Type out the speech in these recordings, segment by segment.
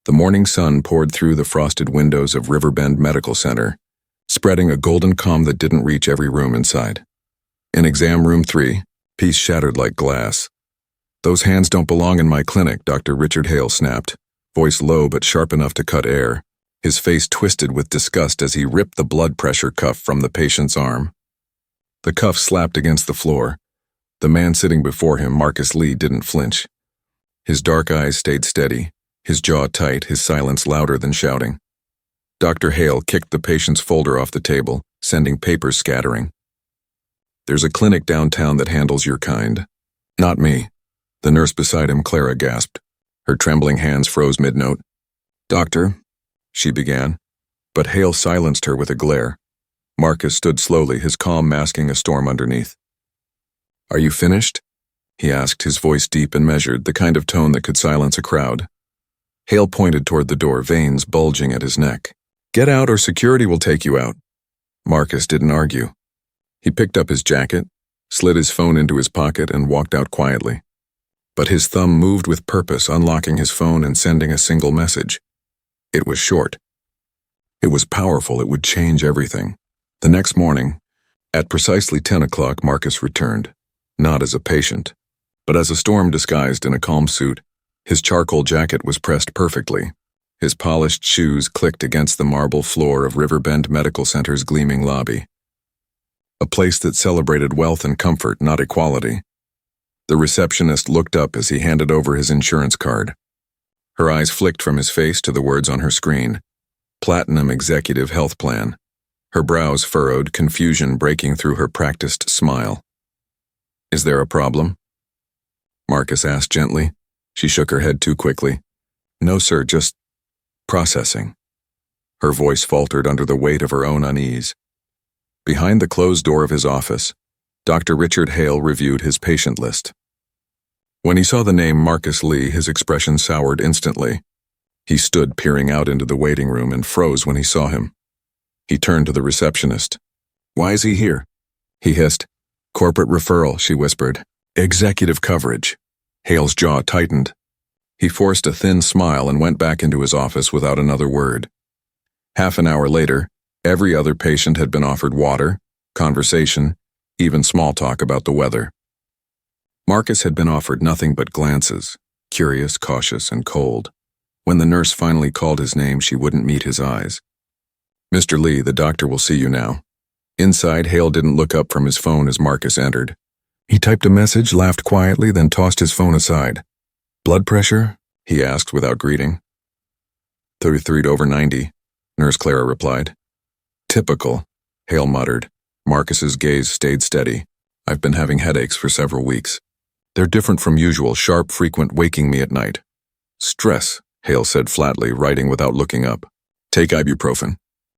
The morning sun poured through the frosted windows of Riverbend Medical Center, spreading a golden calm that didn't reach every room inside. In exam room 3, peace shattered like glass. "Those hands don't belong in my clinic," Dr. Richard Hale snapped, voice low but sharp enough to cut air, his face twisted with disgust as he ripped the blood pressure cuff from the patient's arm. The cuff slapped against the floor. The man sitting before him, Marcus Lee, didn't flinch. His dark eyes stayed steady, his jaw tight, his silence louder than shouting. Dr. Hale kicked the patient's folder off the table, sending papers scattering. "There's a clinic downtown that handles your kind." "Not me." The nurse beside him, Clara, gasped. Her trembling hands froze mid-note. "Doctor," she began, but Hale silenced her with a glare. Marcus stood slowly, his calm masking a storm underneath. "Are you finished?" he asked, his voice deep and measured, the kind of tone that could silence a crowd. Hale pointed toward the door, veins bulging at his neck. "Get out or security will take you out." Marcus didn't argue. He picked up his jacket, slid his phone into his pocket, and walked out quietly. But his thumb moved with purpose, unlocking his phone and sending a single message. It was short. It was powerful. It would change everything. The next morning, at precisely 10 o'clock, Marcus returned, not as a patient, but as a storm disguised in a calm suit. His charcoal jacket was pressed perfectly. His polished shoes clicked against the marble floor of Riverbend Medical Center's gleaming lobby. A place that celebrated wealth and comfort, not equality. The receptionist looked up as he handed over his insurance card. Her eyes flicked from his face to the words on her screen. Platinum Executive Health Plan. Her brows furrowed, confusion breaking through her practiced smile. "Is there a problem?" Marcus asked gently. She shook her head too quickly. "No, sir, just processing." Her voice faltered under the weight of her own unease. Behind the closed door of his office, Dr. Richard Hale reviewed his patient list. When he saw the name Marcus Lee, his expression soured instantly. He stood peering out into the waiting room and froze when he saw him. He turned to the receptionist. "Why is he here?" he hissed. "Corporate referral," she whispered. "Executive coverage." Hale's jaw tightened. He forced a thin smile and went back into his office without another word. Half an hour later, every other patient had been offered water, conversation, even small talk about the weather. Marcus had been offered nothing but glances, curious, cautious, and cold. When the nurse finally called his name, she wouldn't meet his eyes. "Mr. Lee, the doctor will see you now." Inside, Hale didn't look up from his phone as Marcus entered. He typed a message, laughed quietly, then tossed his phone aside. "Blood pressure?" he asked without greeting. 33/90, Nurse Clara replied. "Typical," Hale muttered. Marcus's gaze stayed steady. "I've been having headaches for several weeks. They're different from usual, sharp, frequent, waking me at night." "Stress," Hale said flatly, writing without looking up. "Take ibuprofen.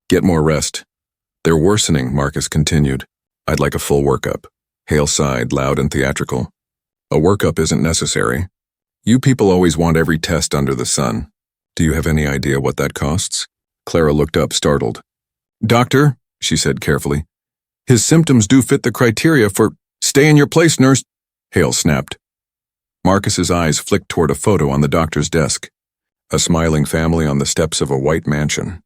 Get more rest." "They're worsening," Marcus continued. "I'd like a full workup." Hale sighed, loud and theatrical. "A workup isn't necessary. You people always want every test under the sun. Do you have any idea what that costs?" Clara looked up, startled. "Doctor," she said carefully, "his symptoms do fit the criteria for—" "Stay in your place, nurse," Hale snapped. Marcus's eyes flicked toward a photo on the doctor's desk. A smiling family on the steps of a white mansion.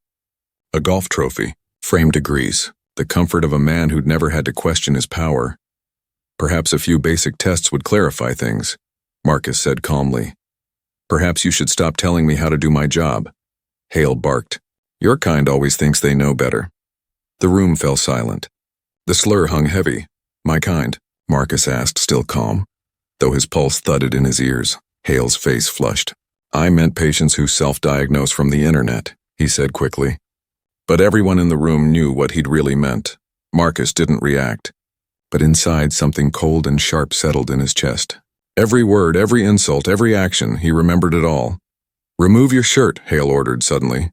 A golf trophy, framed to grease, the comfort of a man who'd never had to question his power. "Perhaps a few basic tests would clarify things," Marcus said calmly. "Perhaps you should stop telling me how to do my job." Hale barked. "Your kind always thinks they know better." The room fell silent. The slur hung heavy. "My kind?" Marcus asked, still calm, though his pulse thudded in his ears. Hale's face flushed. "I meant patients who self-diagnose from the internet," he said quickly. But everyone in the room knew what he'd really meant. Marcus didn't react. But inside, something cold and sharp settled in his chest. Every word, every insult, every action, he remembered it all. "Remove your shirt," Hale ordered suddenly.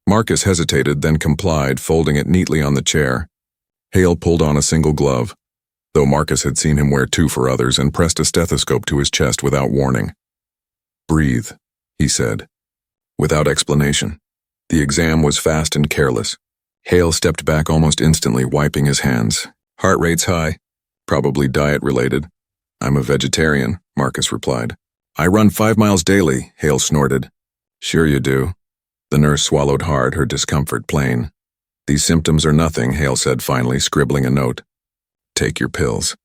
Marcus hesitated, then complied, folding it neatly on the chair. Hale pulled on a single glove, though Marcus had seen him wear 2 for others, and pressed a stethoscope to his chest without warning. "Breathe," he said, without explanation. The exam was fast and careless. Hale stepped back almost instantly, wiping his hands. "Heart rate's high. Probably diet-related." "I'm a vegetarian," Marcus replied. "I run 5 miles daily," Hale snorted. Sure you do. The nurse swallowed hard, her discomfort plain. These symptoms are nothing, Hale said finally, scribbling a note. Take your pills.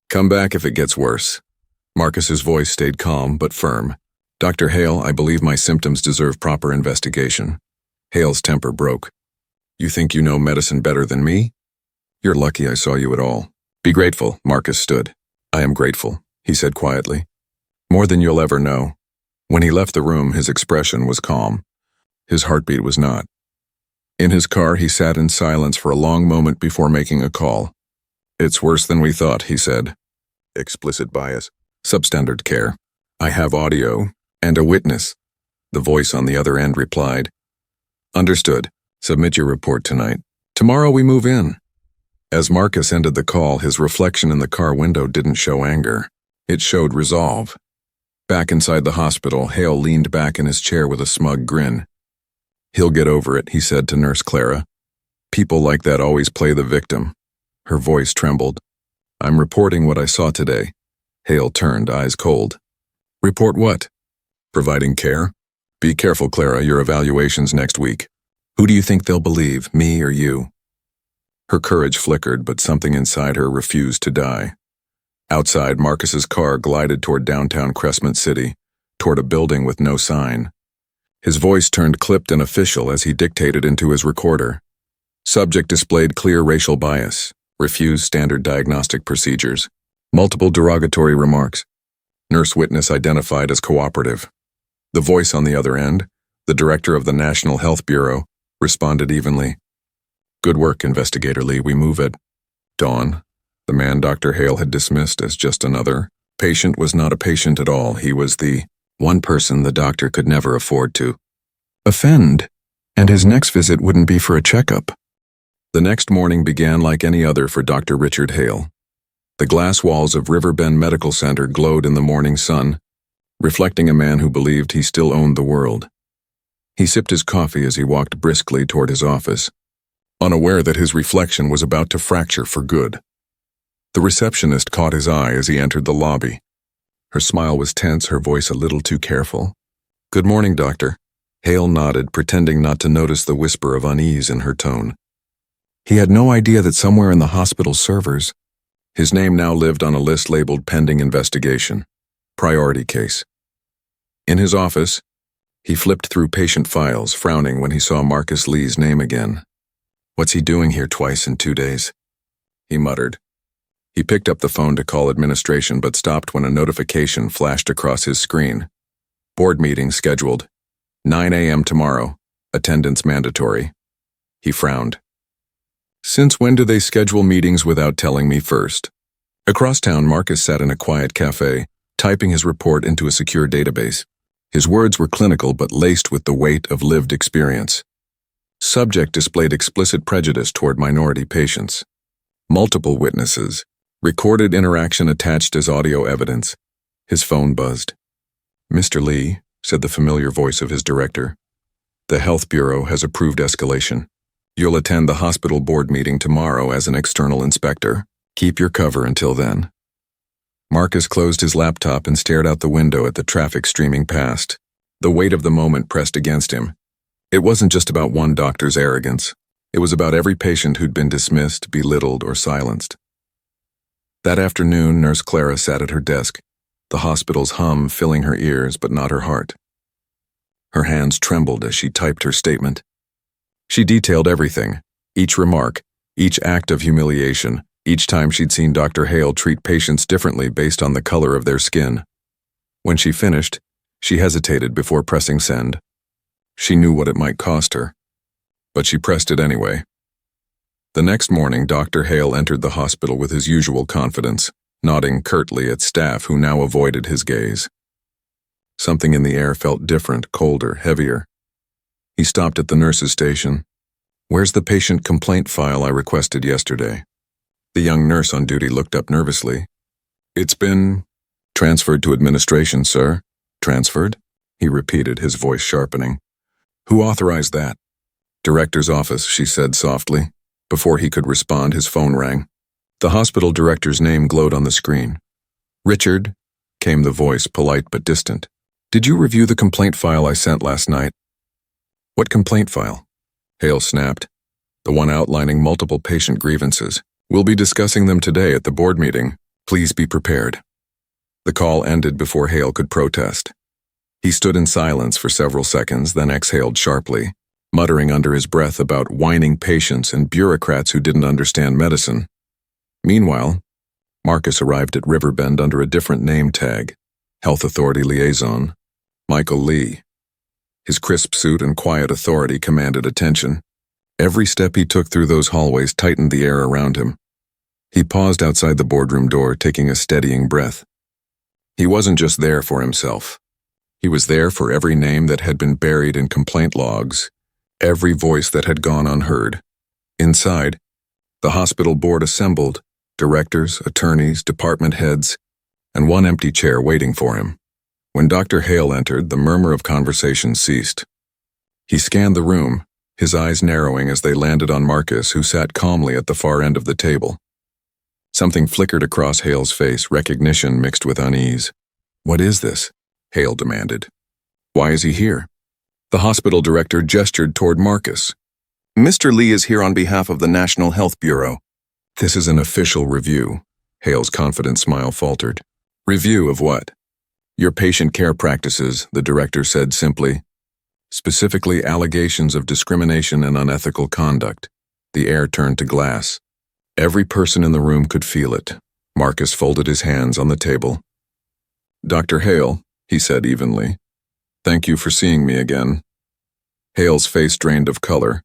Come back if it gets worse. Marcus's voice stayed calm but firm. Dr. Hale, I believe my symptoms deserve proper investigation. Hale's temper broke. You think you know medicine better than me? You're lucky I saw you at all. Be grateful, Marcus stood. I am grateful, he said quietly. More than you'll ever know. When he left the room, his expression was calm. His heartbeat was not. In his car, he sat in silence for a long moment before making a call. It's worse than we thought, he said. Explicit bias. Substandard care. I have audio and a witness. The voice on the other end replied. Understood. Submit your report tonight. Tomorrow we move in. As Marcus ended the call, his reflection in the car window didn't show anger. It showed resolve. Back inside the hospital, Hale leaned back in his chair with a smug grin. He'll get over it, he said to Nurse Clara. People like that always play the victim. Her voice trembled. I'm reporting what I saw today. Hale turned, eyes cold. Report what? Providing care? Be careful, Clara, your evaluation's next week. Who do you think they'll believe, me or you? Her courage flickered, but something inside her refused to die. Outside, Marcus's car glided toward downtown Cressment City, toward a building with no sign. His voice turned clipped and official as he dictated into his recorder. Subject displayed clear racial bias, refused standard diagnostic procedures, multiple derogatory remarks. Nurse witness identified as cooperative. The voice on the other end, the director of the National Health Bureau, responded evenly. Good work, Investigator Lee, we move at dawn. The man Dr. Hale had dismissed as just another patient was not a patient at all. He was the one person the doctor could never afford to offend, and his next visit wouldn't be for a checkup. The next morning began like any other for Dr. Richard Hale. The glass walls of Riverbend Medical Center glowed in the morning sun, reflecting a man who believed he still owned the world. He sipped his coffee as he walked briskly toward his office, unaware that his reflection was about to fracture for good. The receptionist caught his eye as he entered the lobby. Her smile was tense, her voice a little too careful. Good morning, doctor. Hale nodded, pretending not to notice the whisper of unease in her tone. He had no idea that somewhere in the hospital's servers, his name now lived on a list labeled pending investigation, priority case. In his office, he flipped through patient files, frowning when he saw Marcus Lee's name again. What's he doing here twice in 2 days? He muttered. He picked up the phone to call administration but stopped when a notification flashed across his screen. Board meeting scheduled. 9 a.m. tomorrow. Attendance mandatory. He frowned. Since when do they schedule meetings without telling me first? Across town, Marcus sat in a quiet cafe, typing his report into a secure database. His words were clinical but laced with the weight of lived experience. Subject displayed explicit prejudice toward minority patients. Multiple witnesses. Recorded interaction attached as audio evidence. His phone buzzed. Mr. Lee, said the familiar voice of his director. The Health Bureau has approved escalation. You'll attend the hospital board meeting tomorrow as an external inspector. Keep your cover until then. Marcus closed his laptop and stared out the window at the traffic streaming past. The weight of the moment pressed against him. It wasn't just about one doctor's arrogance. It was about every patient who'd been dismissed, belittled, or silenced. That afternoon, Nurse Clara sat at her desk, the hospital's hum filling her ears but not her heart. Her hands trembled as she typed her statement. She detailed everything, each remark, each act of humiliation, each time she'd seen Dr. Hale treat patients differently based on the color of their skin. When she finished, she hesitated before pressing send. She knew what it might cost her, but she pressed it anyway. The next morning, Dr. Hale entered the hospital with his usual confidence, nodding curtly at staff who now avoided his gaze. Something in the air felt different, colder, heavier. He stopped at the nurse's station. Where's the patient complaint file I requested yesterday? The young nurse on duty looked up nervously. It's been transferred to administration, sir. Transferred? He repeated, his voice sharpening. Who authorized that? Director's office, she said softly. Before he could respond, his phone rang. The hospital director's name glowed on the screen. Richard, came the voice, polite but distant. Did you review the complaint file I sent last night? What complaint file? Hale snapped. The one outlining multiple patient grievances. We'll be discussing them today at the board meeting. Please be prepared. The call ended before Hale could protest. He stood in silence for several seconds, then exhaled sharply, muttering under his breath about whining patients and bureaucrats who didn't understand medicine. Meanwhile, Marcus arrived at Riverbend under a different name tag, Health Authority Liaison, Michael Lee. His crisp suit and quiet authority commanded attention. Every step he took through those hallways tightened the air around him. He paused outside the boardroom door, taking a steadying breath. He wasn't just there for himself. He was there for every name that had been buried in complaint logs, every voice that had gone unheard. Inside, the hospital board assembled, directors, attorneys, department heads, and one empty chair waiting for him. When Dr. Hale entered, the murmur of conversation ceased. He scanned the room, his eyes narrowing as they landed on Marcus, who sat calmly at the far end of the table. Something flickered across Hale's face, recognition mixed with unease. "What is this?" Hale demanded. "Why is he here?" The hospital director gestured toward Marcus. "Mr. Lee is here on behalf of the National Health Bureau." "This is an official review." Hale's confident smile faltered. "Review of what?" "Your patient care practices," the director said simply. "Specifically allegations of discrimination and unethical conduct." The air turned to glass. Every person in the room could feel it. Marcus folded his hands on the table. "Dr. Hale," he said evenly, "thank you for seeing me again." Hale's face drained of color.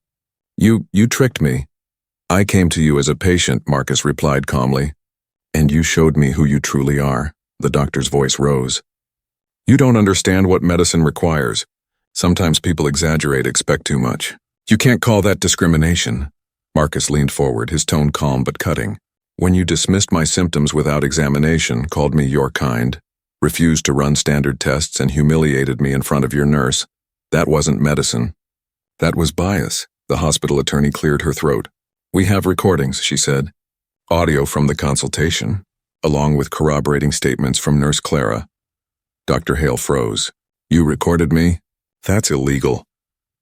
You tricked me." "I came to you as a patient," Marcus replied calmly. "And you showed me who you truly are." The doctor's voice rose. "You don't understand what medicine requires. Sometimes people exaggerate, expect too much. You can't call that discrimination." Marcus leaned forward, his tone calm but cutting. "When you dismissed my symptoms without examination, called me your kind, refused to run standard tests, and humiliated me in front of your nurse, that wasn't medicine. That was bias." The hospital attorney cleared her throat. "We have recordings," she said. "Audio from the consultation, along with corroborating statements from Nurse Clara." Dr. Hale froze. "You recorded me? That's illegal."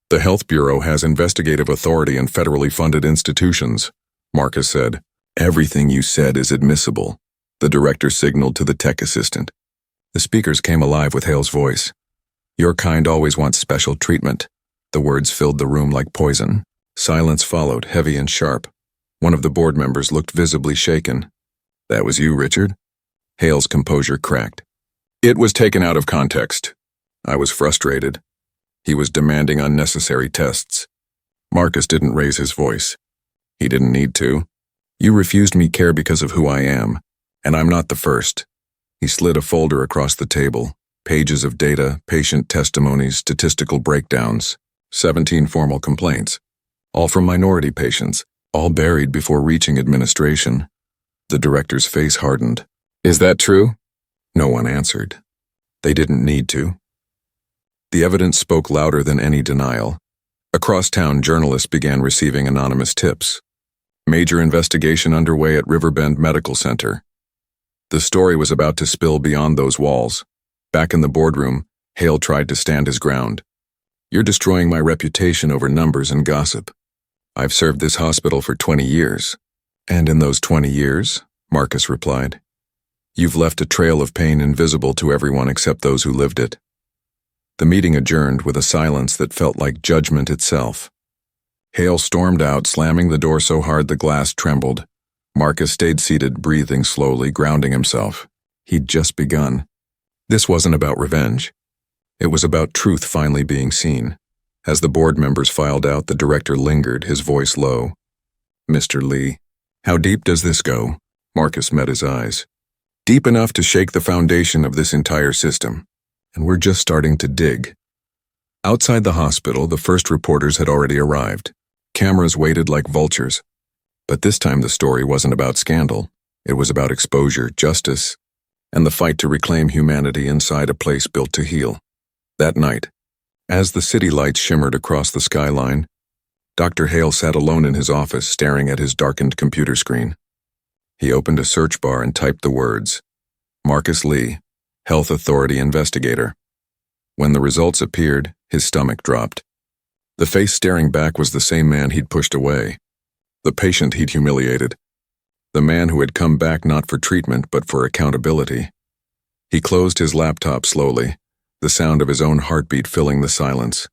"The Health Bureau has investigative authority in federally funded institutions," Marcus said. "Everything you said is admissible," the director signaled to the tech assistant. The speakers came alive with Hale's voice. "Your kind always wants special treatment." The words filled the room like poison. Silence followed, heavy and sharp. One of the board members looked visibly shaken. "That was you, Richard?" Hale's composure cracked. "It was taken out of context. I was frustrated. He was demanding unnecessary tests." Marcus didn't raise his voice. He didn't need to. "You refused me care because of who I am, and I'm not the first." He slid a folder across the table. Pages of data, patient testimonies, statistical breakdowns, 17 formal complaints. All from minority patients, all buried before reaching administration. The director's face hardened. "Is that true?" No one answered. They didn't need to. The evidence spoke louder than any denial. Across town, journalists began receiving anonymous tips. Major investigation underway at Riverbend Medical Center. The story was about to spill beyond those walls. Back in the boardroom, Hale tried to stand his ground. "You're destroying my reputation over numbers and gossip. I've served this hospital for 20 years. And in those 20 years, Marcus replied, you've left a trail of pain invisible to everyone except those who lived it." The meeting adjourned with a silence that felt like judgment itself. Hale stormed out, slamming the door so hard the glass trembled. Marcus stayed seated, breathing slowly, grounding himself. He'd just begun. This wasn't about revenge. It was about truth finally being seen. As the board members filed out, the director lingered, his voice low. "Mr. Lee, how deep does this go?" Marcus met his eyes. "Deep enough to shake the foundation of this entire system. And we're just starting to dig." Outside the hospital, the first reporters had already arrived. Cameras waited like vultures. But this time the story wasn't about scandal. It was about exposure, justice, and the fight to reclaim humanity inside a place built to heal. That night, as the city lights shimmered across the skyline, Dr. Hale sat alone in his office, staring at his darkened computer screen. He opened a search bar and typed the words, "Marcus Lee, Health Authority Investigator." When the results appeared, his stomach dropped. The face staring back was the same man he'd pushed away. The patient he'd humiliated. The man who had come back not for treatment but for accountability. He closed his laptop slowly, the sound of his own heartbeat filling the silence.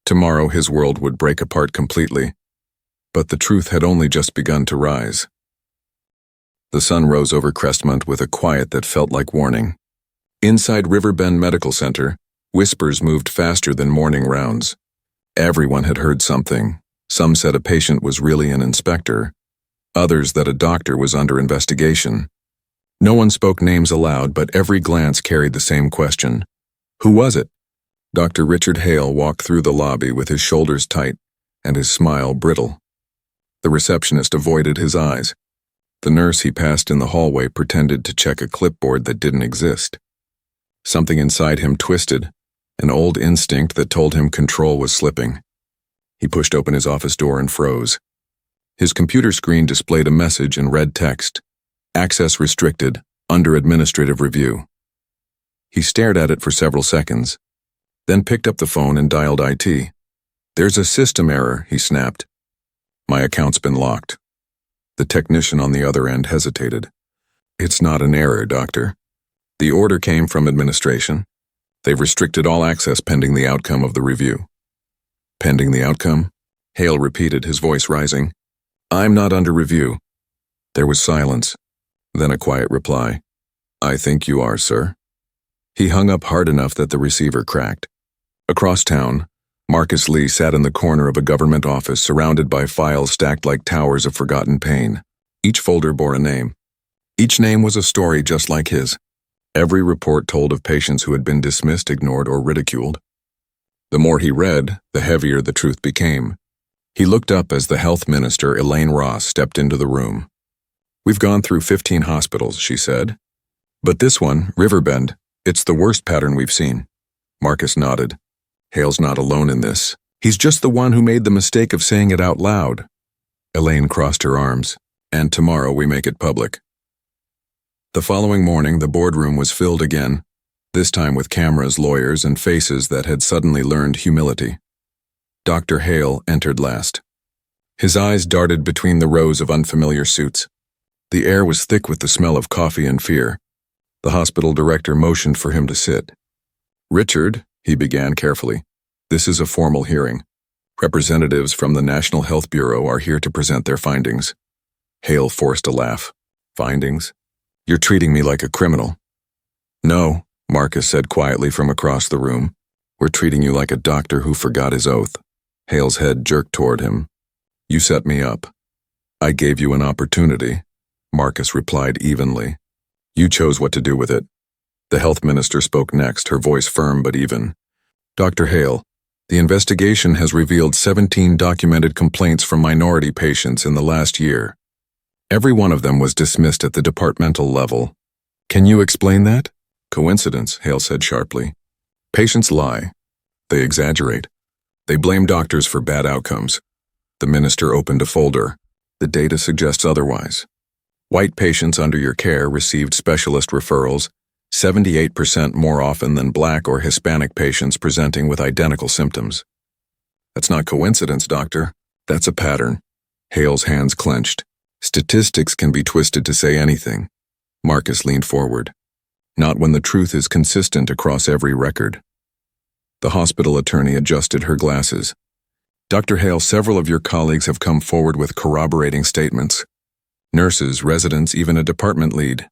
Tomorrow his world would break apart completely, but the truth had only just begun to rise. The sun rose over Crestmont with a quiet that felt like warning. Inside Riverbend Medical Center, whispers moved faster than morning rounds. Everyone had heard something. Some said a patient was really an inspector. Others that a doctor was under investigation. No one spoke names aloud, but every glance carried the same question. Who was it? Dr. Richard Hale walked through the lobby with his shoulders tight and his smile brittle. The receptionist avoided his eyes. The nurse he passed in the hallway pretended to check a clipboard that didn't exist. Something inside him twisted, an old instinct that told him control was slipping. He pushed open his office door and froze. His computer screen displayed a message in red text. Access restricted, under administrative review. He stared at it for several seconds, then picked up the phone and dialed IT. There's a system error, he snapped. My account's been locked. The technician on the other end hesitated. It's not an error, doctor. The order came from administration. They've restricted all access pending the outcome of the review. Pending the outcome? Hale repeated, his voice rising. I'm not under review. There was silence, then a quiet reply. I think you are, sir. He hung up hard enough that the receiver cracked. Across town, Marcus Lee sat in the corner of a government office surrounded by files stacked like towers of forgotten pain. Each folder bore a name. Each name was a story just like his. Every report told of patients who had been dismissed, ignored, or ridiculed. The more he read, the heavier the truth became. He looked up as the health minister, Elaine Ross, stepped into the room. We've gone through 15 hospitals, she said. But this one, Riverbend, it's the worst pattern we've seen. Marcus nodded. Hale's not alone in this. He's just the one who made the mistake of saying it out loud. Elaine crossed her arms. And tomorrow we make it public. The following morning, the boardroom was filled again, this time with cameras, lawyers, and faces that had suddenly learned humility. Dr. Hale entered last. His eyes darted between the rows of unfamiliar suits. The air was thick with the smell of coffee and fear. The hospital director motioned for him to sit. Richard, he began carefully, this is a formal hearing. Representatives from the National Health Bureau are here to present their findings. Hale forced a laugh. Findings? You're treating me like a criminal. No, Marcus said quietly from across the room. We're treating you like a doctor who forgot his oath. Hale's head jerked toward him. You set me up. I gave you an opportunity, Marcus replied evenly. You chose what to do with it. The health minister spoke next, her voice firm but even. Dr. Hale, the investigation has revealed 17 documented complaints from minority patients in the last year. Every one of them was dismissed at the departmental level. Can you explain that? Coincidence, Hale said sharply. Patients lie. They exaggerate. They blame doctors for bad outcomes. The minister opened a folder. The data suggests otherwise. White patients under your care received specialist referrals 78% more often than Black or Hispanic patients presenting with identical symptoms. That's not coincidence, doctor. That's a pattern. Hale's hands clenched. Statistics can be twisted to say anything. Marcus leaned forward. Not when the truth is consistent across every record. The hospital attorney adjusted her glasses. Dr. Hale, several of your colleagues have come forward with corroborating statements. Nurses, residents, even a department lead.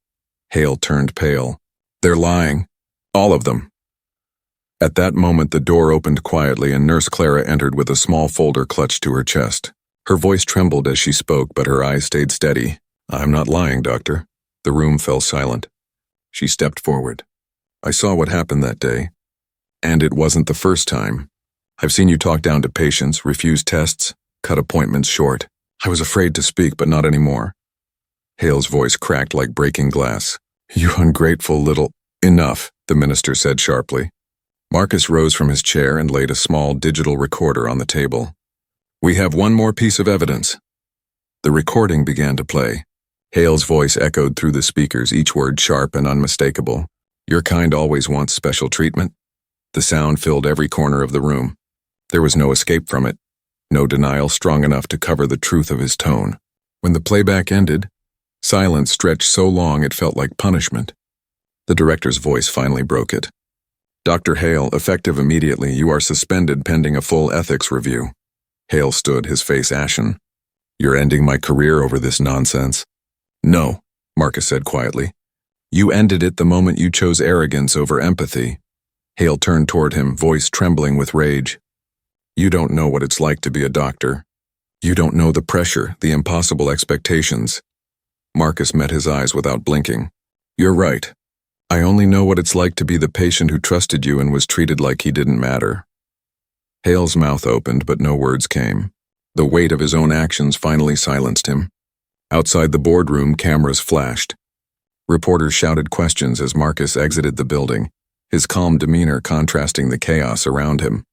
Hale turned pale. They're lying. All of them. At that moment, the door opened quietly and Nurse Clara entered with a small folder clutched to her chest. Her voice trembled as she spoke, but her eyes stayed steady. I'm not lying, doctor. The room fell silent. She stepped forward. I saw what happened that day. And it wasn't the first time. I've seen you talk down to patients, refuse tests, cut appointments short. I was afraid to speak, but not anymore. Hale's voice cracked like breaking glass. You ungrateful little... Enough, the minister said sharply. Marcus rose from his chair and laid a small digital recorder on the table. We have one more piece of evidence. The recording began to play. Hale's voice echoed through the speakers, each word sharp and unmistakable. Your kind always wants special treatment. The sound filled every corner of the room. There was no escape from it, no denial strong enough to cover the truth of his tone. When the playback ended, silence stretched so long it felt like punishment. The director's voice finally broke it. "Dr. Hale, effective immediately, you are suspended pending a full ethics review." Hale stood, his face ashen. "You're ending my career over this nonsense?" "No," Marcus said quietly. "You ended it the moment you chose arrogance over empathy." Hale turned toward him, voice trembling with rage. "You don't know what it's like to be a doctor. You don't know the pressure, the impossible expectations." Marcus met his eyes without blinking. "You're right. I only know what it's like to be the patient who trusted you and was treated like he didn't matter." Hale's mouth opened, but no words came. The weight of his own actions finally silenced him. Outside the boardroom, cameras flashed. Reporters shouted questions as Marcus exited the building, his calm demeanor contrasting the chaos around him.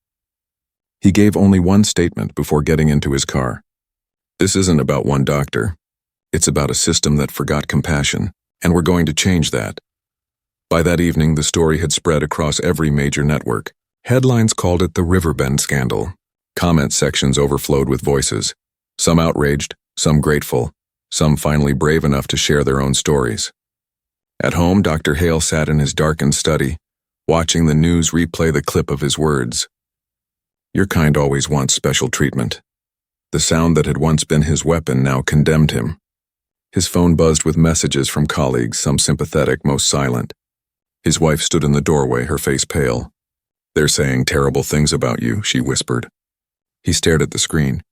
He gave only one statement before getting into his car. "This isn't about one doctor. It's about a system that forgot compassion, and we're going to change that." By that evening, the story had spread across every major network. Headlines called it the Riverbend scandal. Comment sections overflowed with voices, some outraged, some grateful, some finally brave enough to share their own stories. At home, Dr. Hale sat in his darkened study, watching the news replay the clip of his words. "Your kind always wants special treatment." The sound that had once been his weapon now condemned him. His phone buzzed with messages from colleagues, some sympathetic, most silent. His wife stood in the doorway, her face pale. "They're saying terrible things about you," she whispered. He stared at the screen.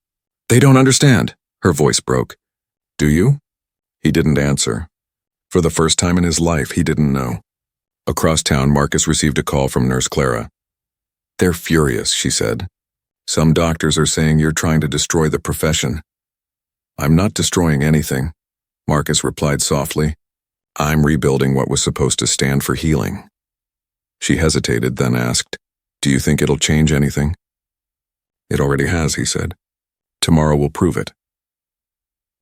"They don't understand," her voice broke. "Do you?" He didn't answer. For the first time in his life, he didn't know. Across town, Marcus received a call from Nurse Clara. "They're furious," she said. "Some doctors are saying you're trying to destroy the profession." "I'm not destroying anything," Marcus replied softly. "I'm rebuilding what was supposed to stand for healing." She hesitated, then asked, "Do you think it'll change anything?" "It already has," he said. "Tomorrow will prove it."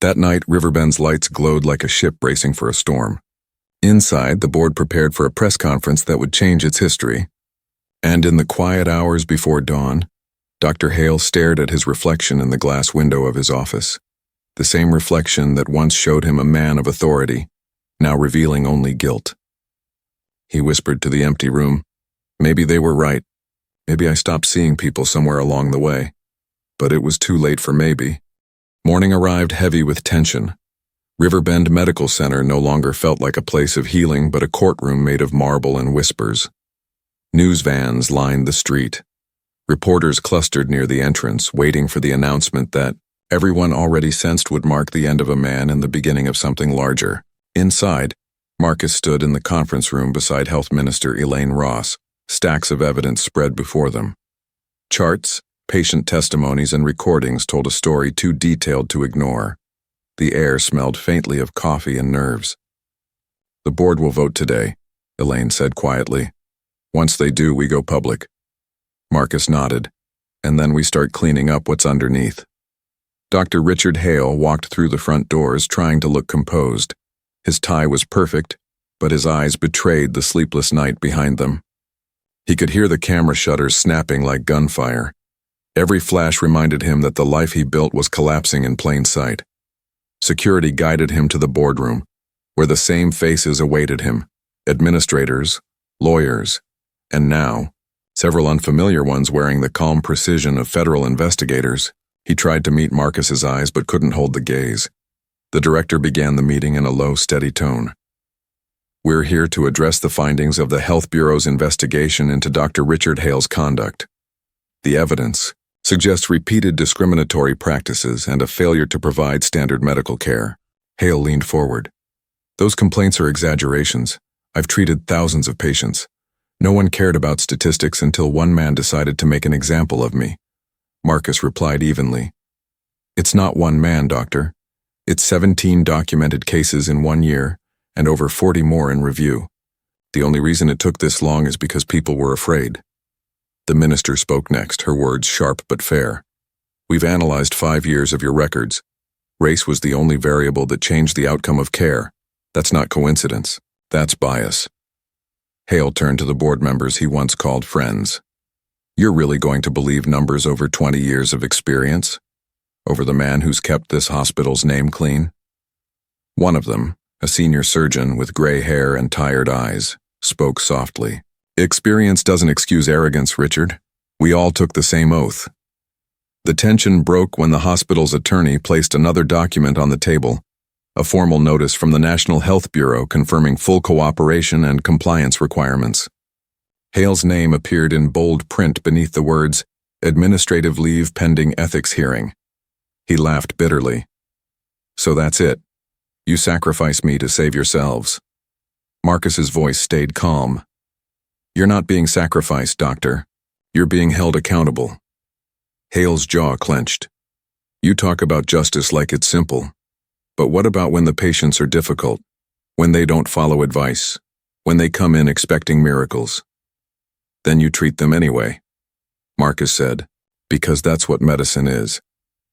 That night, Riverbend's lights glowed like a ship bracing for a storm. Inside, the board prepared for a press conference that would change its history. And in the quiet hours before dawn, Dr. Hale stared at his reflection in the glass window of his office. The same reflection that once showed him a man of authority, now revealing only guilt. He whispered to the empty room, "Maybe they were right. Maybe I stopped seeing people somewhere along the way. But it was too late for maybe." Morning arrived heavy with tension. Riverbend Medical Center no longer felt like a place of healing but a courtroom made of marble and whispers. News vans lined the street. Reporters clustered near the entrance, waiting for the announcement that everyone already sensed would mark the end of a man and the beginning of something larger. Inside, Marcus stood in the conference room beside Health Minister Elaine Ross, stacks of evidence spread before them. Charts, patient testimonies, and recordings told a story too detailed to ignore. The air smelled faintly of coffee and nerves. "The board will vote today," Elaine said quietly. "Once they do, we go public." Marcus nodded, "And then we start cleaning up what's underneath." Dr. Richard Hale walked through the front doors, trying to look composed. His tie was perfect, but his eyes betrayed the sleepless night behind them. He could hear the camera shutters snapping like gunfire. Every flash reminded him that the life he built was collapsing in plain sight. Security guided him to the boardroom, where the same faces awaited him: administrators, lawyers, and now, several unfamiliar ones wearing the calm precision of federal investigators. He tried to meet Marcus's eyes but couldn't hold the gaze. The director began the meeting in a low, steady tone. "We're here to address the findings of the Health Bureau's investigation into Dr. Richard Hale's conduct. The evidence suggests repeated discriminatory practices and a failure to provide standard medical care." Hale leaned forward. "Those complaints are exaggerations. I've treated thousands of patients. No one cared about statistics until one man decided to make an example of me." Marcus replied evenly. "It's not one man, doctor. It's 17 documented cases in 1 year, and over 40 more in review. The only reason it took this long is because people were afraid." The minister spoke next, her words sharp but fair. "We've analyzed 5 years of your records. Race was the only variable that changed the outcome of care. That's not coincidence. That's bias." Hale turned to the board members he once called friends. You're really going to believe numbers over 20 years of experience? Over the man who's kept this hospital's name clean? One of them, a senior surgeon with gray hair and tired eyes, spoke softly. Experience doesn't excuse arrogance, Richard. We all took the same oath. The tension broke when the hospital's attorney placed another document on the table, a formal notice from the National Health Bureau confirming full cooperation and compliance requirements. Hale's name appeared in bold print beneath the words, "Administrative leave pending ethics hearing." He laughed bitterly. So that's it. You sacrifice me to save yourselves. Marcus's voice stayed calm. You're not being sacrificed, doctor. You're being held accountable. Hale's jaw clenched. You talk about justice like it's simple. But what about when the patients are difficult? When they don't follow advice? When they come in expecting miracles? Then you treat them anyway, Marcus said, because that's what medicine is.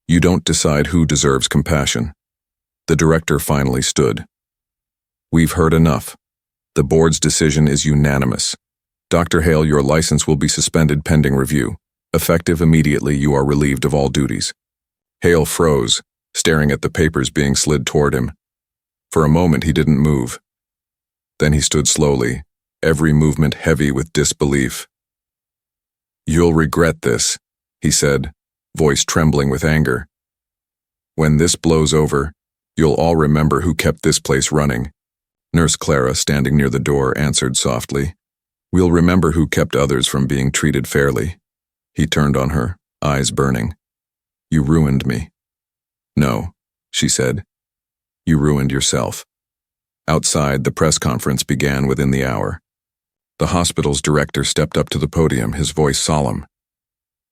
You don't decide who deserves compassion. The director finally stood. We've heard enough. The board's decision is unanimous. Dr. Hale, your license will be suspended pending review. Effective immediately, you are relieved of all duties. Hale froze, staring at the papers being slid toward him. For a moment he didn't move. Then he stood slowly, every movement heavy with disbelief. You'll regret this, he said, voice trembling with anger. When this blows over, you'll all remember who kept this place running. Nurse Clara, standing near the door, answered softly. We'll remember who kept others from being treated fairly. He turned on her, eyes burning. You ruined me. No, she said. You ruined yourself. Outside, the press conference began within the hour. The hospital's director stepped up to the podium, his voice solemn.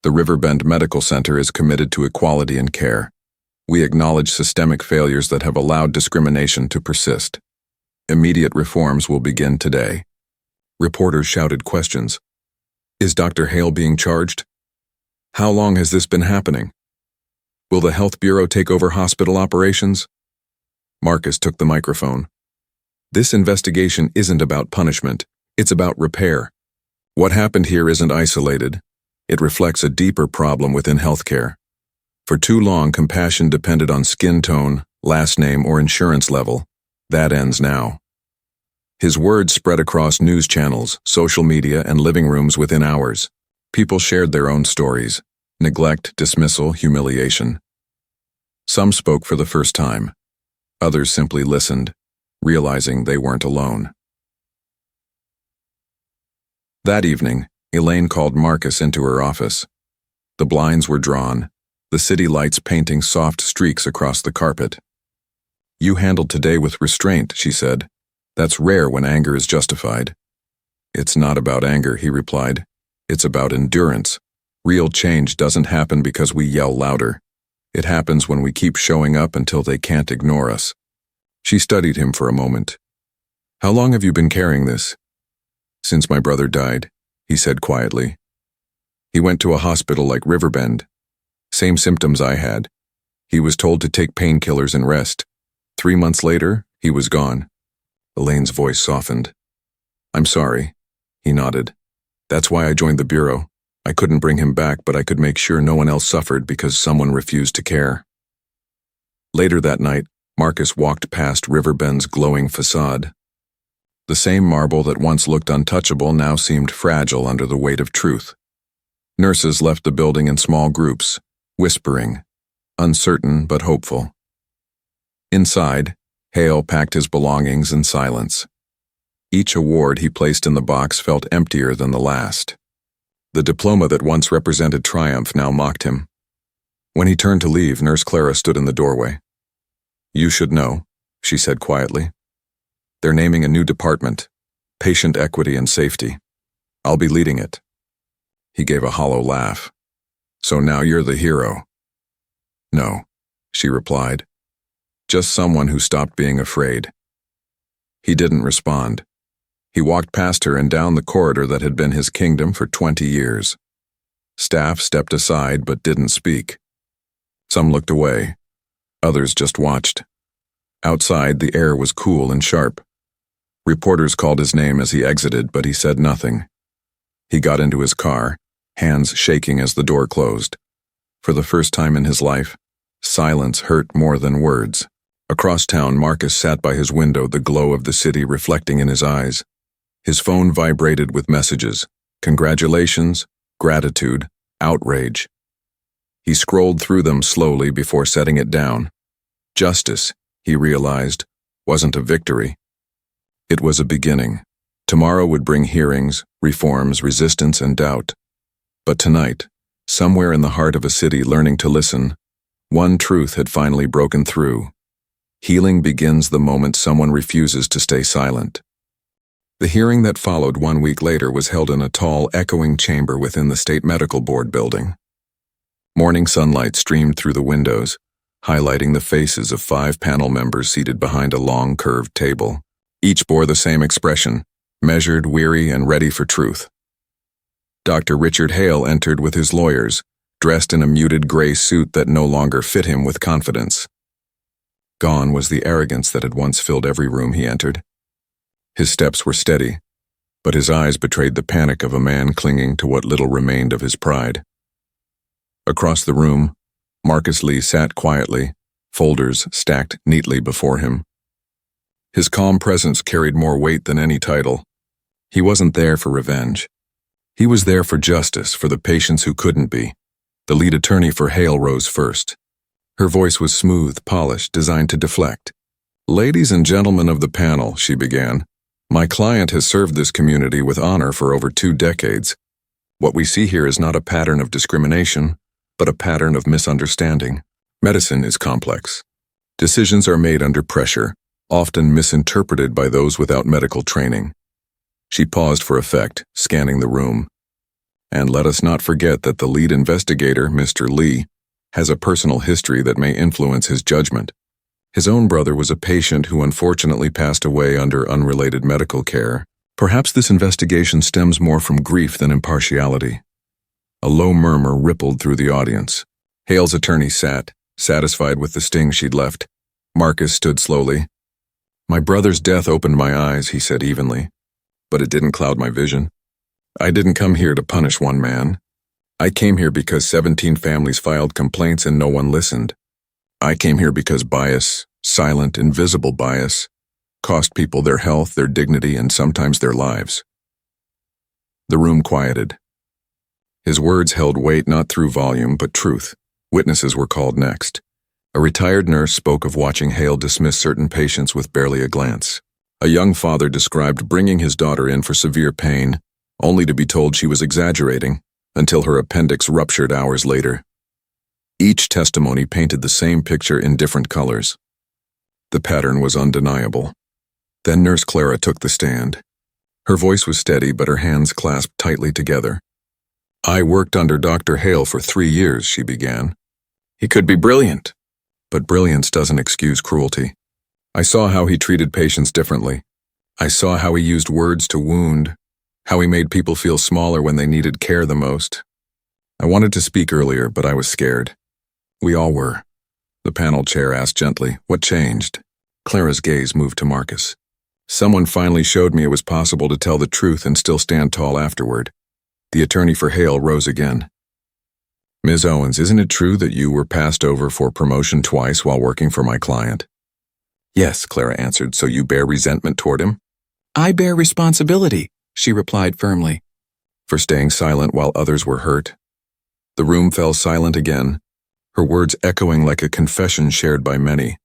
The Riverbend Medical Center is committed to equality in care. We acknowledge systemic failures that have allowed discrimination to persist. Immediate reforms will begin today. Reporters shouted questions. Is Dr. Hale being charged? How long has this been happening? Will the Health Bureau take over hospital operations? Marcus took the microphone. This investigation isn't about punishment. It's about repair. What happened here isn't isolated. It reflects a deeper problem within healthcare. For too long, compassion depended on skin tone, last name, or insurance level. That ends now. His words spread across news channels, social media, and living rooms within hours. People shared their own stories: neglect, dismissal, humiliation. Some spoke for the first time. Others simply listened, realizing they weren't alone. That evening, Elaine called Marcus into her office. The blinds were drawn, the city lights painting soft streaks across the carpet. You handled today with restraint, she said. That's rare when anger is justified. It's not about anger, he replied. It's about endurance. Real change doesn't happen because we yell louder. It happens when we keep showing up until they can't ignore us. She studied him for a moment. How long have you been carrying this? Since my brother died, he said quietly. He went to a hospital like Riverbend. Same symptoms I had. He was told to take painkillers and rest. 3 months later, he was gone. Elaine's voice softened. I'm sorry, he nodded. That's why I joined the Bureau. I couldn't bring him back, but I could make sure no one else suffered because someone refused to care. Later that night, Marcus walked past Riverbend's glowing facade. The same marble that once looked untouchable now seemed fragile under the weight of truth. Nurses left the building in small groups, whispering, uncertain but hopeful. Inside, Hale packed his belongings in silence. Each award he placed in the box felt emptier than the last. The diploma that once represented triumph now mocked him. When he turned to leave, Nurse Clara stood in the doorway. You should know, she said quietly. They're naming a new department, Patient Equity and Safety. I'll be leading it. He gave a hollow laugh. So now you're the hero. No, she replied. Just someone who stopped being afraid. He didn't respond. He walked past her and down the corridor that had been his kingdom for 20 years. Staff stepped aside but didn't speak. Some looked away. Others just watched. Outside, the air was cool and sharp. Reporters called his name as he exited, but he said nothing. He got into his car, hands shaking as the door closed. For the first time in his life, silence hurt more than words. Across town, Marcus sat by his window, the glow of the city reflecting in his eyes. His phone vibrated with messages: congratulations, gratitude, outrage. He scrolled through them slowly before setting it down. Justice, he realized, wasn't a victory. It was a beginning. Tomorrow would bring hearings, reforms, resistance, and doubt. But tonight, somewhere in the heart of a city learning to listen, one truth had finally broken through. Healing begins the moment someone refuses to stay silent. The hearing that followed 1 week later was held in a tall, echoing chamber within the State Medical Board building. Morning sunlight streamed through the windows, highlighting the faces of 5 panel members seated behind a long, curved table. Each bore the same expression: measured, weary, and ready for truth. Dr. Richard Hale entered with his lawyers, dressed in a muted gray suit that no longer fit him with confidence. Gone was the arrogance that had once filled every room he entered. His steps were steady, but his eyes betrayed the panic of a man clinging to what little remained of his pride. Across the room, Marcus Lee sat quietly, folders stacked neatly before him. His calm presence carried more weight than any title. He wasn't there for revenge. He was there for justice, for the patients who couldn't be. The lead attorney for Hale rose first. Her voice was smooth, polished, designed to deflect. "Ladies and gentlemen of the panel," she began, "my client has served this community with honor for over 2 decades. What we see here is not a pattern of discrimination, but a pattern of misunderstanding. Medicine is complex. Decisions are made under pressure, often misinterpreted by those without medical training." She paused for effect, scanning the room. "And let us not forget that the lead investigator, Mr. Lee, has a personal history that may influence his judgment. His own brother was a patient who unfortunately passed away under unrelated medical care. Perhaps this investigation stems more from grief than impartiality." A low murmur rippled through the audience. Hale's attorney sat, satisfied with the sting she'd left. Marcus stood slowly. "My brother's death opened my eyes," he said evenly, "but it didn't cloud my vision. I didn't come here to punish one man. I came here because 17 families filed complaints and no one listened. I came here because bias, silent, invisible bias, cost people their health, their dignity, and sometimes their lives." The room quieted. His words held weight not through volume, but truth. Witnesses were called next. A retired nurse spoke of watching Hale dismiss certain patients with barely a glance. A young father described bringing his daughter in for severe pain, only to be told she was exaggerating, until her appendix ruptured hours later. Each testimony painted the same picture in different colors. The pattern was undeniable. Then Nurse Clara took the stand. Her voice was steady, but her hands clasped tightly together. "I worked under Dr. Hale for 3 years," she began. "He could be brilliant, but brilliance doesn't excuse cruelty. I saw how he treated patients differently. I saw how he used words to wound, how he made people feel smaller when they needed care the most. I wanted to speak earlier, but I was scared. We all were." The panel chair asked gently, "What changed?" Clara's gaze moved to Marcus. "Someone finally showed me it was possible to tell the truth and still stand tall afterward." The attorney for Hale rose again. "Ms. Owens, isn't it true that you were passed over for promotion twice while working for my client?" "Yes," Clara answered. "So you bear resentment toward him?" "I bear responsibility," she replied firmly. "For staying silent while others were hurt?" The room fell silent again, her words echoing like a confession shared by many.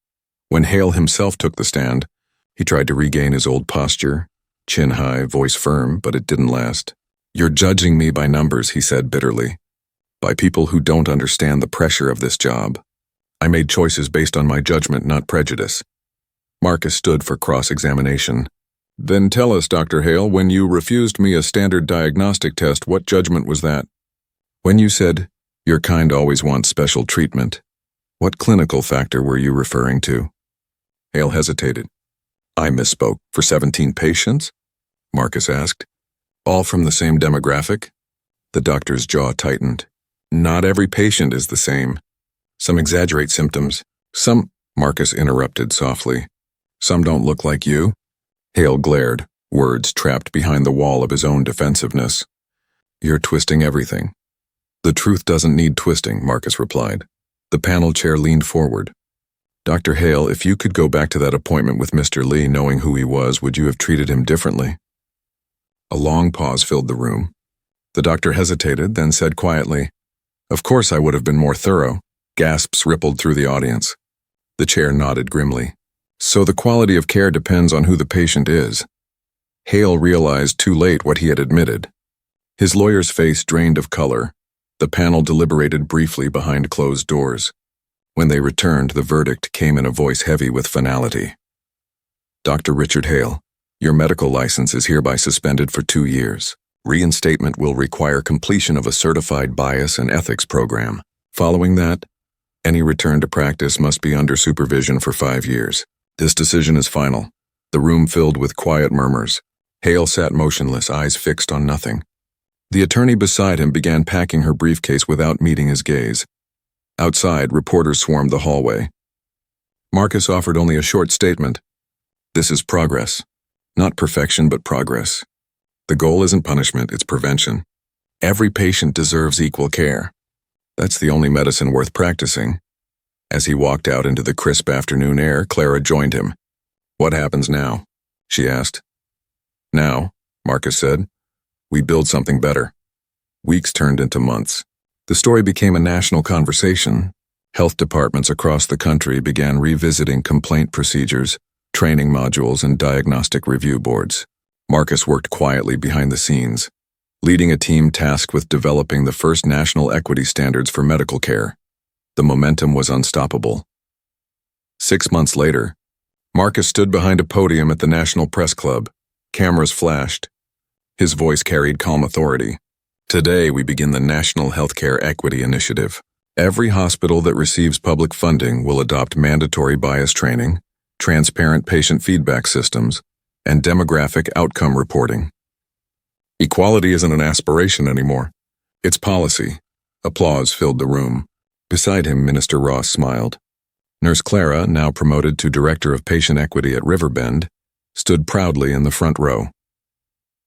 When Hale himself took the stand, he tried to regain his old posture, chin high, voice firm, but it didn't last. "You're judging me by numbers," he said bitterly, "by people who don't understand the pressure of this job. I made choices based on my judgment, not prejudice." Marcus stood for cross-examination. "Then tell us, Dr. Hale, when you refused me a standard diagnostic test, what judgment was that?" "When you said, 'Your kind always wants special treatment,' what clinical factor were you referring to?" Hale hesitated. "I misspoke. For 17 patients?" Marcus asked. "All from the same demographic?" The doctor's jaw tightened. "Not every patient is the same. Some exaggerate symptoms. Some—" Marcus interrupted softly. "Some don't look like you?" Hale glared, words trapped behind the wall of his own defensiveness. "You're twisting everything." "The truth doesn't need twisting," Marcus replied. The panel chair leaned forward. "Dr. Hale, if you could go back to that appointment with Mr. Lee knowing who he was, would you have treated him differently?" A long pause filled the room. The doctor hesitated, then said quietly, "Of course I would have been more thorough." Gasps rippled through the audience. The chair nodded grimly. "So the quality of care depends on who the patient is." Hale realized too late what he had admitted. His lawyer's face drained of color. The panel deliberated briefly behind closed doors. When they returned, the verdict came in a voice heavy with finality. "Dr. Richard Hale, your medical license is hereby suspended for 2 years. Reinstatement will require completion of a certified bias and ethics program. Following that, any return to practice must be under supervision for 5 years. This decision is final." The room filled with quiet murmurs. Hale sat motionless, eyes fixed on nothing. The attorney beside him began packing her briefcase without meeting his gaze. Outside, reporters swarmed the hallway. Marcus offered only a short statement. "This is progress. Not perfection, but progress. The goal isn't punishment, it's prevention. Every patient deserves equal care. That's the only medicine worth practicing." As he walked out into the crisp afternoon air, Clara joined him. "What happens now?" she asked. "Now," Marcus said, "we build something better." Weeks turned into months. The story became a national conversation. Health departments across the country began revisiting complaint procedures, training modules, and diagnostic review boards. Marcus worked quietly behind the scenes, leading a team tasked with developing the first national equity standards for medical care. The momentum was unstoppable. 6 months later, Marcus stood behind a podium at the National Press Club. Cameras flashed. His voice carried calm authority. "Today we begin the National Healthcare Equity Initiative. Every hospital that receives public funding will adopt mandatory bias training, transparent patient feedback systems, and demographic outcome reporting. Equality isn't an aspiration anymore. It's policy." Applause filled the room. Beside him, Minister Ross smiled. Nurse Clara, now promoted to Director of Patient Equity at Riverbend, stood proudly in the front row.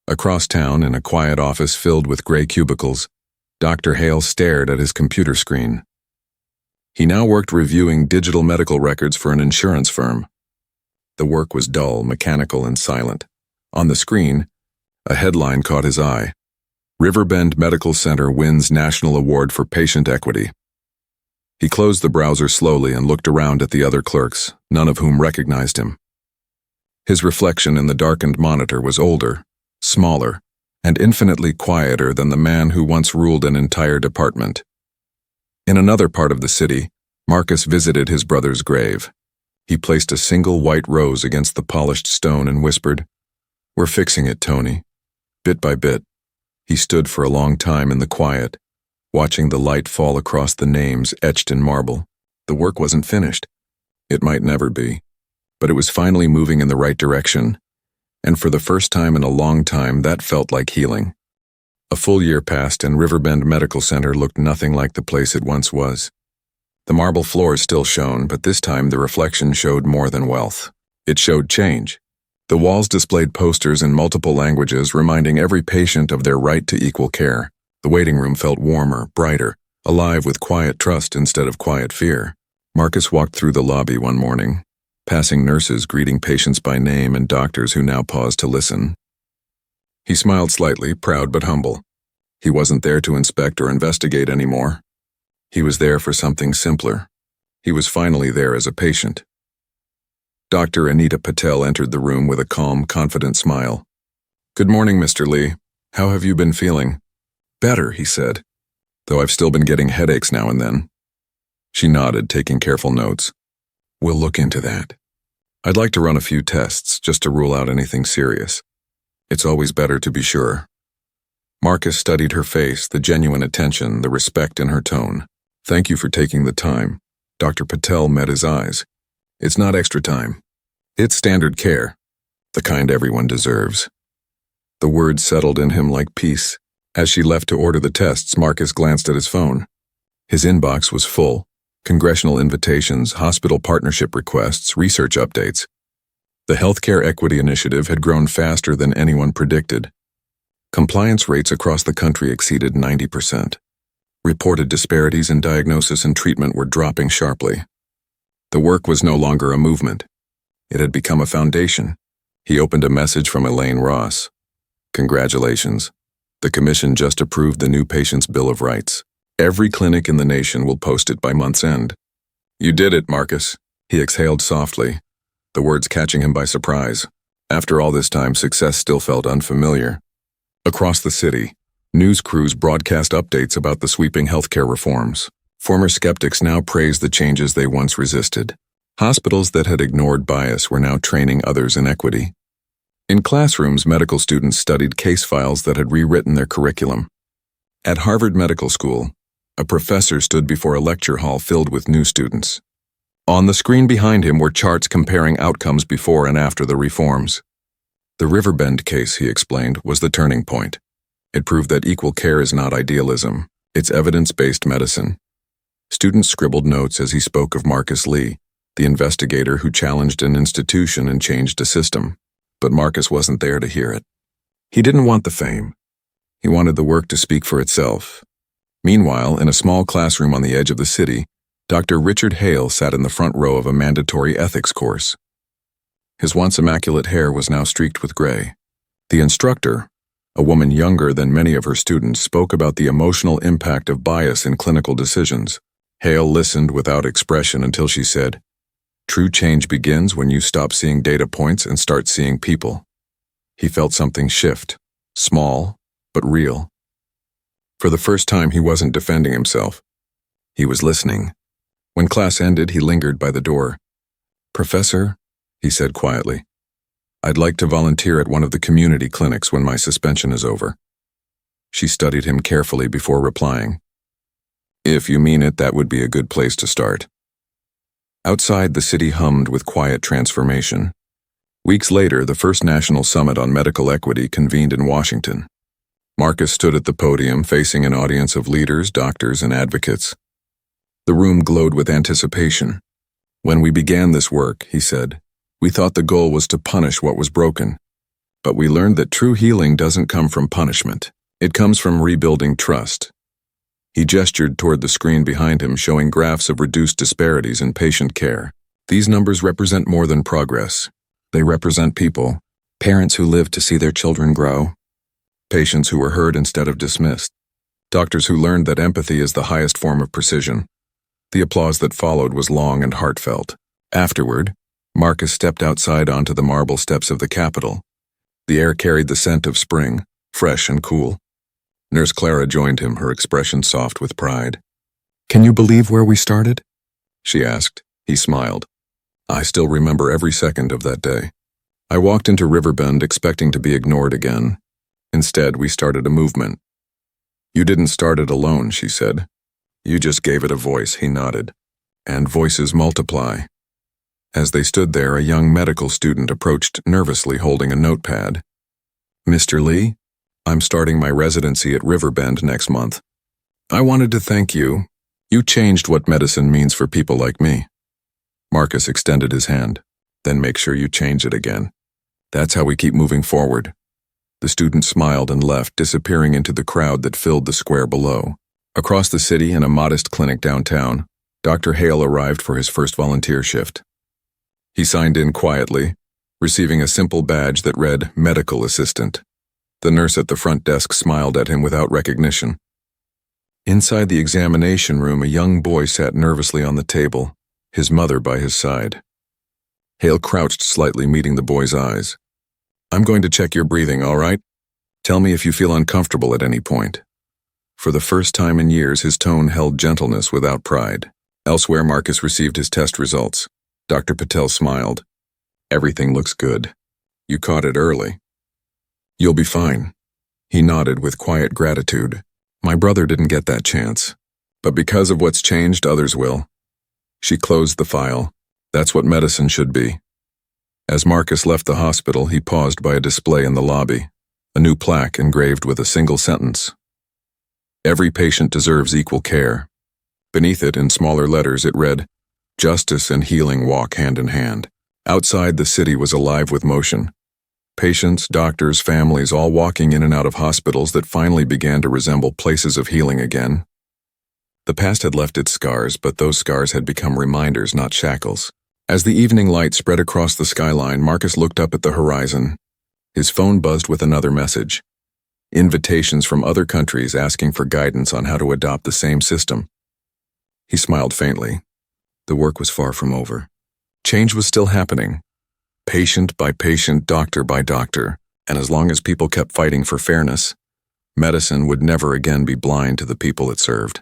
Across town, in a quiet office filled with gray cubicles, Dr. Hale stared at his computer screen. He now worked reviewing digital medical records for an insurance firm. The work was dull, mechanical, and silent. On the screen, a headline caught his eye. "Riverbend Medical Center wins National Award for Patient Equity." He closed the browser slowly and looked around at the other clerks, none of whom recognized him. His reflection in the darkened monitor was older, smaller, and infinitely quieter than the man who once ruled an entire department. In another part of the city, Marcus visited his brother's grave. He placed a single white rose against the polished stone and whispered, "We're fixing it, Tony." Bit by bit, he stood for a long time in the quiet, watching the light fall across the names etched in marble. The work wasn't finished. It might never be. But it was finally moving in the right direction, and for the first time in a long time, that felt like healing. A full year passed, and Riverbend Medical Center looked nothing like the place it once was. The marble floors still shone, but this time the reflection showed more than wealth. It showed change. The walls displayed posters in multiple languages reminding every patient of their right to equal care. The waiting room felt warmer, brighter, alive with quiet trust instead of quiet fear. Marcus walked through the lobby one morning, passing nurses greeting patients by name and doctors who now paused to listen. He smiled slightly, proud but humble. He wasn't there to inspect or investigate anymore. He was there for something simpler. He was finally there as a patient. Dr. Anita Patel entered the room with a calm, confident smile. "Good morning, Mr. Lee. How have you been feeling?" "Better," he said, "though I've still been getting headaches now and then." She nodded, taking careful notes. "We'll look into that. I'd like to run a few tests, just to rule out anything serious. It's always better to be sure." Marcus studied her face, the genuine attention, the respect in her tone. "Thank you for taking the time." Dr. Patel met his eyes. "It's not extra time. It's standard care, the kind everyone deserves." The words settled in him like peace. As she left to order the tests, Marcus glanced at his phone. His inbox was full. Congressional invitations, hospital partnership requests, research updates. The Healthcare Equity Initiative had grown faster than anyone predicted. Compliance rates across the country exceeded 90%. Reported disparities in diagnosis and treatment were dropping sharply. The work was no longer a movement. It had become a foundation. He opened a message from Elaine Ross. Congratulations. The Commission just approved the new Patient's Bill of Rights. Every clinic in the nation will post it by month's end. You did it, Marcus. He exhaled softly, the words catching him by surprise. After all this time, success still felt unfamiliar. Across the city, news crews broadcast updates about the sweeping healthcare reforms. Former skeptics now praised the changes they once resisted. Hospitals that had ignored bias were now training others in equity. In classrooms, medical students studied case files that had rewritten their curriculum. At Harvard Medical School, a professor stood before a lecture hall filled with new students. On the screen behind him were charts comparing outcomes before and after the reforms. The Riverbend case, he explained, was the turning point. It proved that equal care is not idealism, it's evidence-based medicine. Students scribbled notes as he spoke of Marcus Lee, the investigator who challenged an institution and changed a system. But Marcus wasn't there to hear it. He didn't want the fame. He wanted the work to speak for itself. Meanwhile, in a small classroom on the edge of the city, Dr. Richard Hale sat in the front row of a mandatory ethics course. His once immaculate hair was now streaked with gray. The instructor, a woman younger than many of her students, spoke about the emotional impact of bias in clinical decisions. Hale listened without expression until she said, "True change begins when you stop seeing data points and start seeing people." He felt something shift, small, but real. For the first time, he wasn't defending himself. He was listening. When class ended, he lingered by the door. "Professor," he said quietly, "I'd like to volunteer at one of the community clinics when my suspension is over." She studied him carefully before replying. "If you mean it, that would be a good place to start." Outside, the city hummed with quiet transformation. Weeks later, the first national summit on medical equity convened in Washington. Marcus stood at the podium facing an audience of leaders, doctors, and advocates. The room glowed with anticipation. "When we began this work," he said, "we thought the goal was to punish what was broken. But we learned that true healing doesn't come from punishment. It comes from rebuilding trust." He gestured toward the screen behind him, showing graphs of reduced disparities in patient care. "These numbers represent more than progress. They represent people, parents who lived to see their children grow, patients who were heard instead of dismissed, doctors who learned that empathy is the highest form of precision." The applause that followed was long and heartfelt. Afterward, Marcus stepped outside onto the marble steps of the Capitol. The air carried the scent of spring, fresh and cool. Nurse Clara joined him, her expression soft with pride. "Can you believe where we started?" she asked. He smiled. "I still remember every second of that day. I walked into Riverbend expecting to be ignored again. Instead, we started a movement." "You didn't start it alone," she said. "You just gave it a voice," he nodded. "And voices multiply." As they stood there, a young medical student approached nervously, holding a notepad. "Mr. Lee, I'm starting my residency at Riverbend next month. I wanted to thank you. You changed what medicine means for people like me." Marcus extended his hand. "Then make sure you change it again. That's how we keep moving forward." The student smiled and left, disappearing into the crowd that filled the square below. Across the city, in a modest clinic downtown, Dr. Hale arrived for his first volunteer shift. He signed in quietly, receiving a simple badge that read Medical Assistant. The nurse at the front desk smiled at him without recognition. Inside the examination room, a young boy sat nervously on the table, his mother by his side. Hale crouched slightly, meeting the boy's eyes. "I'm going to check your breathing, all right? Tell me if you feel uncomfortable at any point." For the first time in years, his tone held gentleness without pride. Elsewhere, Marcus received his test results. Dr. Patel smiled. "Everything looks good. You caught it early. You'll be fine." He nodded with quiet gratitude. "My brother didn't get that chance. But because of what's changed, others will." She closed the file. That's what medicine should be. As Marcus left the hospital, he paused by a display in the lobby, a new plaque engraved with a single sentence. "Every patient deserves equal care." Beneath it, in smaller letters, it read, "Justice and healing walk hand in hand." Outside, the city was alive with motion. Patients, doctors, families, all walking in and out of hospitals that finally began to resemble places of healing again. The past had left its scars, but those scars had become reminders, not shackles. As the evening light spread across the skyline, Marcus looked up at the horizon. His phone buzzed with another message. Invitations from other countries asking for guidance on how to adopt the same system. He smiled faintly. The work was far from over. Change was still happening. Patient by patient, doctor by doctor, and as long as people kept fighting for fairness, medicine would never again be blind to the people it served.